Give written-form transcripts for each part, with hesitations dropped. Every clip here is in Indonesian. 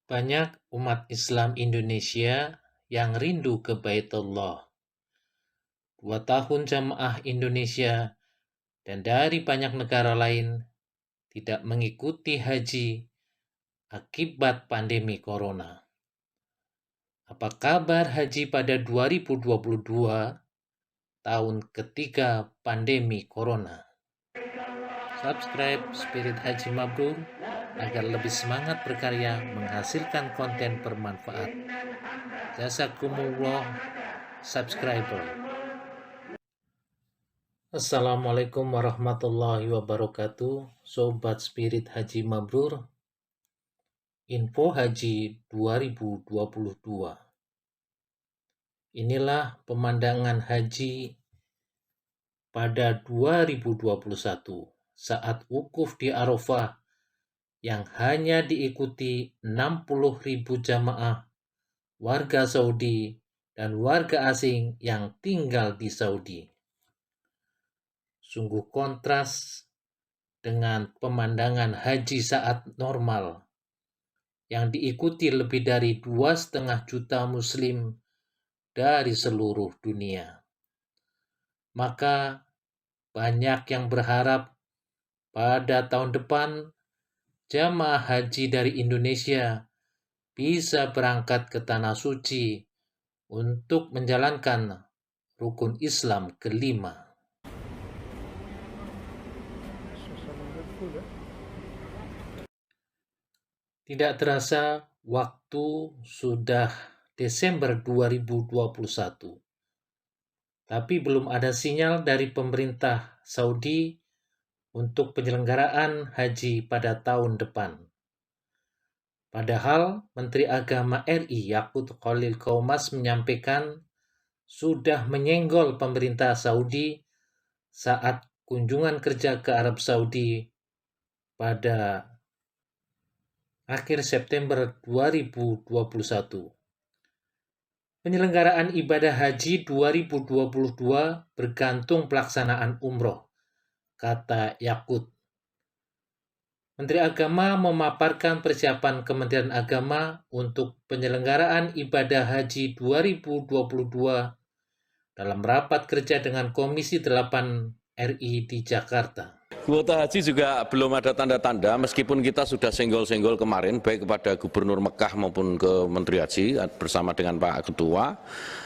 Banyak umat Islam Indonesia yang rindu ke Baitullah. 2 tahun jamaah Indonesia dan dari banyak negara lain tidak mengikuti haji akibat pandemi corona. Apa kabar haji pada 2022, tahun ketiga pandemi corona? Subscribe Spirit Haji Mabrur agar lebih semangat berkarya menghasilkan konten bermanfaat. Jazakumullah subscriber. Assalamualaikum warahmatullahi wabarakatuh, Sobat Spirit Haji Mabrur. Info Haji 2022. Inilah pemandangan haji pada 2021 saat wukuf di Arafah yang hanya diikuti 60.000 jamaah warga Saudi dan warga asing yang tinggal di Saudi. Sungguh kontras dengan pemandangan haji saat normal yang diikuti lebih dari 2,5 juta muslim dari seluruh dunia. Maka banyak yang berharap pada tahun depan jamaah haji dari Indonesia bisa berangkat ke Tanah Suci untuk menjalankan rukun Islam kelima. Tidak terasa waktu sudah Desember 2021. Tapi belum ada sinyal dari pemerintah Saudi untuk penyelenggaraan haji pada tahun depan. Padahal Menteri Agama RI Yakut Khalil Qaumas menyampaikan sudah menyenggol pemerintah Saudi saat kunjungan kerja ke Arab Saudi pada akhir September 2021. Penyelenggaraan ibadah haji 2022 bergantung pelaksanaan umroh, kata Yakut. Menteri Agama memaparkan persiapan Kementerian Agama untuk penyelenggaraan ibadah haji 2022 dalam rapat kerja dengan Komisi 8 RI di Jakarta. Kuota haji juga belum ada tanda-tanda, meskipun kita sudah senggol-senggol kemarin, baik kepada Gubernur Mekah maupun ke Menteri Haji bersama dengan Pak Ketua,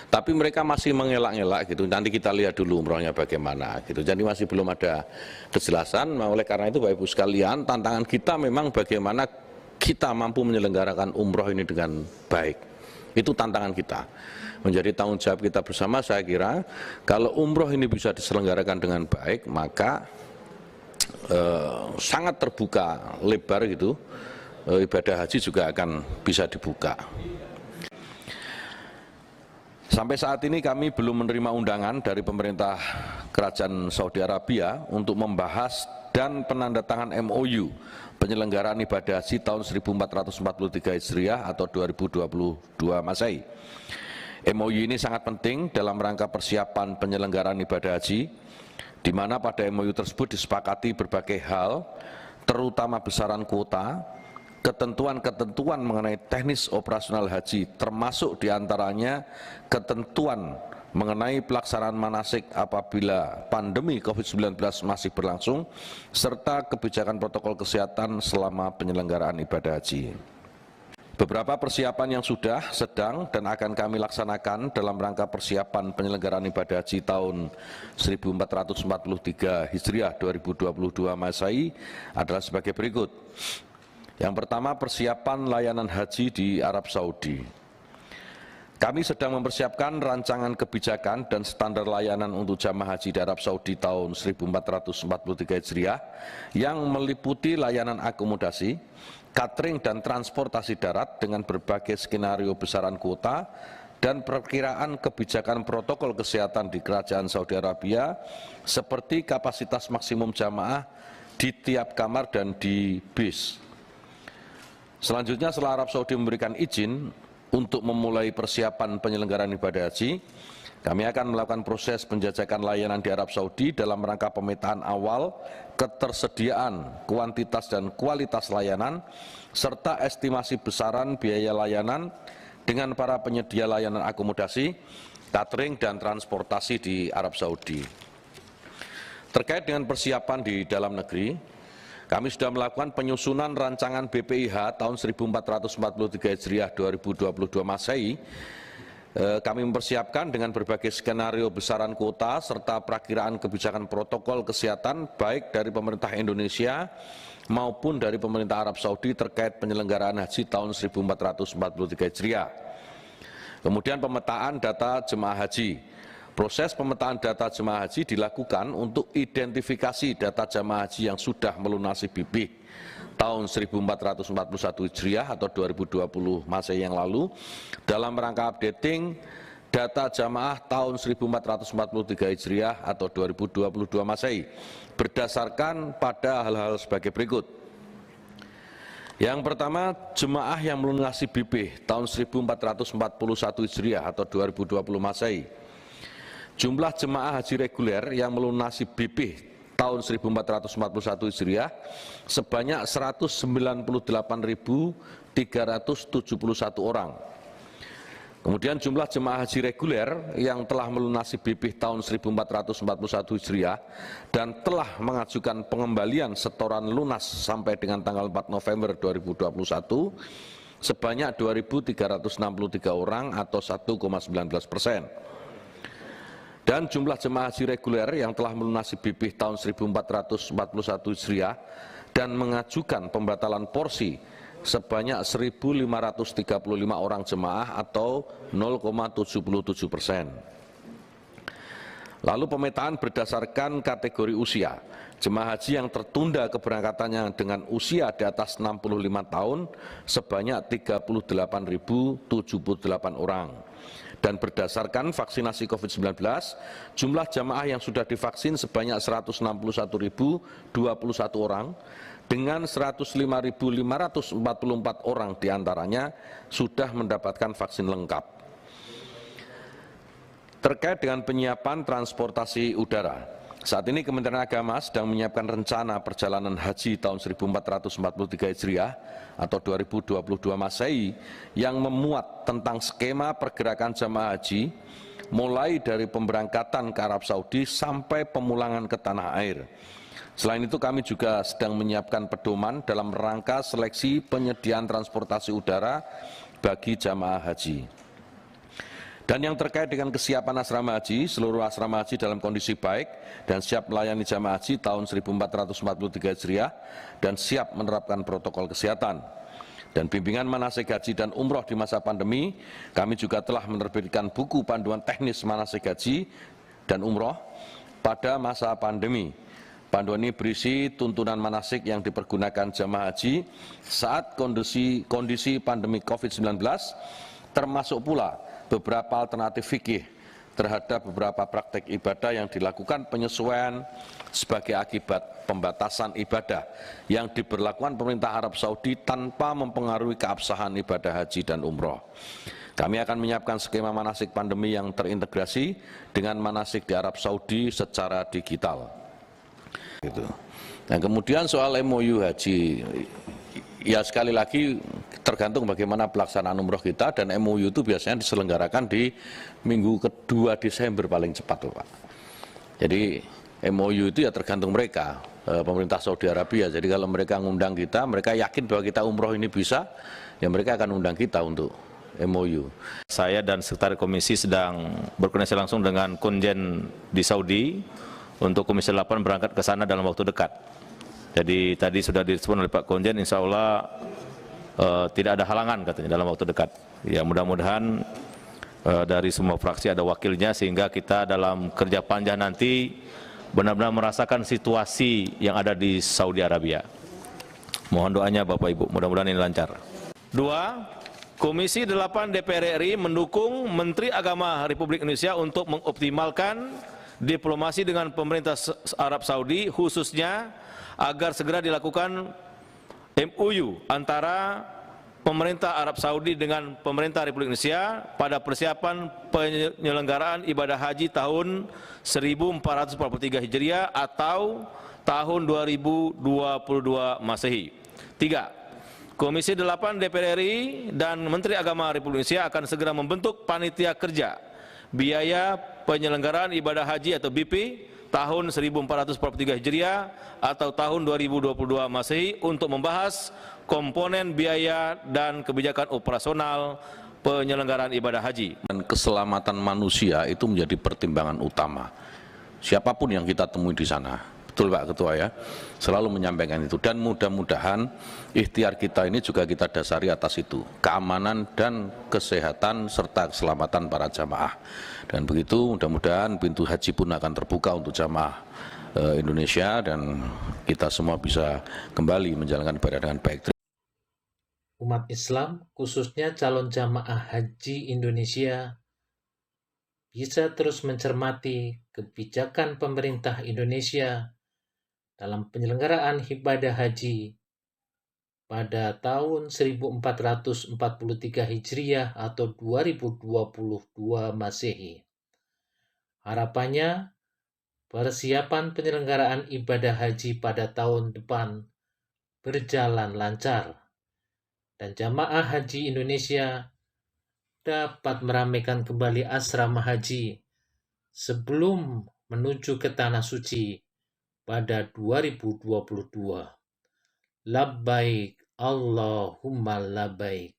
tapi mereka masih mengelak-ngelak gitu. Nanti kita lihat dulu umrohnya bagaimana gitu. Jadi masih belum ada kejelasan. Oleh karena itu, Bapak Ibu sekalian, tantangan kita memang bagaimana kita mampu menyelenggarakan umroh ini dengan baik. Itu tantangan kita. Menjadi tanggung jawab kita bersama. Saya kira kalau umroh ini bisa diselenggarakan dengan baik, maka sangat terbuka lebar gitu, ibadah haji juga akan bisa dibuka. Sampai saat ini kami belum menerima undangan dari pemerintah Kerajaan Saudi Arabia untuk membahas dan penandatangan MOU penyelenggaraan ibadah haji tahun 1443 Hijriah atau 2022 Masehi. MOU ini sangat penting dalam rangka persiapan penyelenggaraan ibadah haji, di mana pada MOU tersebut disepakati berbagai hal, terutama besaran kuota, ketentuan-ketentuan mengenai teknis operasional haji, termasuk diantaranya ketentuan mengenai pelaksanaan manasik apabila pandemi COVID-19 masih berlangsung, serta kebijakan protokol kesehatan selama penyelenggaraan ibadah haji. Beberapa persiapan yang sudah, sedang, dan akan kami laksanakan dalam rangka persiapan penyelenggaraan ibadah haji tahun 1443 Hijriah 2022 Masehi adalah sebagai berikut. Yang pertama, persiapan layanan haji di Arab Saudi. Kami sedang mempersiapkan rancangan kebijakan dan standar layanan untuk jamaah haji di Arab Saudi tahun 1443 Hijriah yang meliputi layanan akomodasi, catering dan transportasi darat dengan berbagai skenario besaran kuota dan perkiraan kebijakan protokol kesehatan di Kerajaan Saudi Arabia seperti kapasitas maksimum jamaah di tiap kamar dan di bis. Selanjutnya, setelah Arab Saudi memberikan izin untuk memulai persiapan penyelenggaraan ibadah haji, Kami akan melakukan proses penjajakan layanan di Arab Saudi dalam rangka pemetaan awal, ketersediaan, kuantitas dan kualitas layanan, serta estimasi besaran biaya layanan dengan para penyedia layanan akomodasi, catering dan transportasi di Arab Saudi. Terkait dengan persiapan di dalam negeri, kami sudah melakukan penyusunan rancangan BPIH tahun 1443 Hijriah 2022 Masehi. Kami mempersiapkan dengan berbagai skenario besaran kuota serta perakiraan kebijakan protokol kesehatan baik dari pemerintah Indonesia maupun dari pemerintah Arab Saudi terkait penyelenggaraan haji tahun 1443 Hijriah. Kemudian pemetaan data jemaah haji. Proses pemetaan data jemaah haji dilakukan untuk identifikasi data jemaah haji yang sudah melunasi bibih tahun 1441 Hijriah atau 2020 Masehi yang lalu dalam rangka updating data jamaah tahun 1443 Hijriah atau 2022 Masehi berdasarkan pada hal-hal sebagai berikut. Yang pertama, jemaah yang melunasi bibih tahun 1441 Hijriah atau 2020 Masehi. Jumlah jemaah haji reguler yang melunasi bibih tahun 1441 Hijriah sebanyak 198.371 orang. Kemudian jumlah jemaah haji reguler yang telah melunasi bibih tahun 1441 Hijriah dan telah mengajukan pengembalian setoran lunas sampai dengan tanggal 4 November 2021 sebanyak 2.363 orang atau 1,19%. Dan jumlah jemaah haji reguler yang telah melunasi bibih tahun 1441 Hijriah dan mengajukan pembatalan porsi sebanyak 1.535 orang jemaah atau 0,77%. Lalu pemetaan berdasarkan kategori usia. Jemaah haji yang tertunda keberangkatannya dengan usia di atas 65 tahun sebanyak 38.078 orang. Dan berdasarkan vaksinasi COVID-19, jumlah jamaah yang sudah divaksin sebanyak 161.021 orang, dengan 105.544 orang diantaranya sudah mendapatkan vaksin lengkap. Terkait dengan penyiapan transportasi udara, saat ini Kementerian Agama sedang menyiapkan rencana perjalanan haji tahun 1443 Hijriah atau 2022 Masehi yang memuat tentang skema pergerakan jamaah haji mulai dari pemberangkatan ke Arab Saudi sampai pemulangan ke tanah air. Selain itu kami juga sedang menyiapkan pedoman dalam rangka seleksi penyediaan transportasi udara bagi jamaah haji. Dan yang terkait dengan kesiapan asrama haji, seluruh asrama haji dalam kondisi baik dan siap melayani jamaah haji tahun 1443 Hijriah dan siap menerapkan protokol kesehatan. Dan bimbingan manasik haji dan umroh di masa pandemi, kami juga telah menerbitkan buku panduan teknis manasik haji dan umroh pada masa pandemi. Panduan ini berisi tuntunan manasik yang dipergunakan jamaah haji saat kondisi pandemi COVID-19, termasuk pula beberapa alternatif fikih terhadap beberapa praktek ibadah yang dilakukan penyesuaian sebagai akibat pembatasan ibadah yang diberlakukan pemerintah Arab Saudi tanpa mempengaruhi keabsahan ibadah haji dan umroh. Kami akan menyiapkan skema manasik pandemi yang terintegrasi dengan manasik di Arab Saudi secara digital. Nah, kemudian soal MOU haji, ya sekali lagi tergantung bagaimana pelaksanaan umroh kita, dan MOU itu biasanya diselenggarakan di minggu kedua Desember paling cepat, Pak. Jadi MOU itu ya tergantung mereka, pemerintah Saudi Arabia. Jadi kalau mereka ngundang kita, mereka yakin bahwa kita umroh ini bisa, ya mereka akan undang kita untuk MOU. Saya dan Sekretaris Komisi sedang berkoordinasi langsung dengan konjen di Saudi untuk Komisi 8 berangkat ke sana dalam waktu dekat. Jadi tadi sudah direspon oleh Pak Konjen, insya Allah tidak ada halangan katanya dalam waktu dekat. Ya mudah-mudahan dari semua fraksi ada wakilnya sehingga kita dalam kerja panjang nanti benar-benar merasakan situasi yang ada di Saudi Arabia. Mohon doanya Bapak Ibu, mudah-mudahan ini lancar. 2. Komisi 8 DPR RI mendukung Menteri Agama Republik Indonesia untuk mengoptimalkan diplomasi dengan pemerintah Arab Saudi, khususnya agar segera dilakukan MOU antara pemerintah Arab Saudi dengan pemerintah Republik Indonesia pada persiapan penyelenggaraan ibadah haji tahun 1443 Hijriah atau tahun 2022 Masehi. 3. Komisi 8 DPR RI dan Menteri Agama Republik Indonesia akan segera membentuk panitia kerja biaya penyelenggaraan ibadah haji atau BP tahun 1443 Hijriah atau tahun 2022 Masehi untuk membahas komponen biaya dan kebijakan operasional penyelenggaraan ibadah haji. Dan keselamatan manusia itu menjadi pertimbangan utama. Siapapun yang kita temui di sana, betul Pak Ketua ya, selalu menyampaikan itu. Dan mudah-mudahan ikhtiar kita ini juga kita dasari atas itu, keamanan dan kesehatan serta keselamatan para jamaah. Dan begitu mudah-mudahan pintu haji pun akan terbuka untuk jamaah Indonesia dan kita semua bisa kembali menjalankan ibadah dengan baik. Umat Islam, khususnya calon jamaah haji Indonesia, bisa terus mencermati kebijakan pemerintah Indonesia dalam penyelenggaraan ibadah haji pada tahun 1443 Hijriah atau 2022 Masehi. Harapannya, persiapan penyelenggaraan ibadah haji pada tahun depan berjalan lancar dan jamaah haji Indonesia dapat meramaikan kembali asrama haji sebelum menuju ke Tanah Suci pada 2022. Labbaik Allahumma labbaik.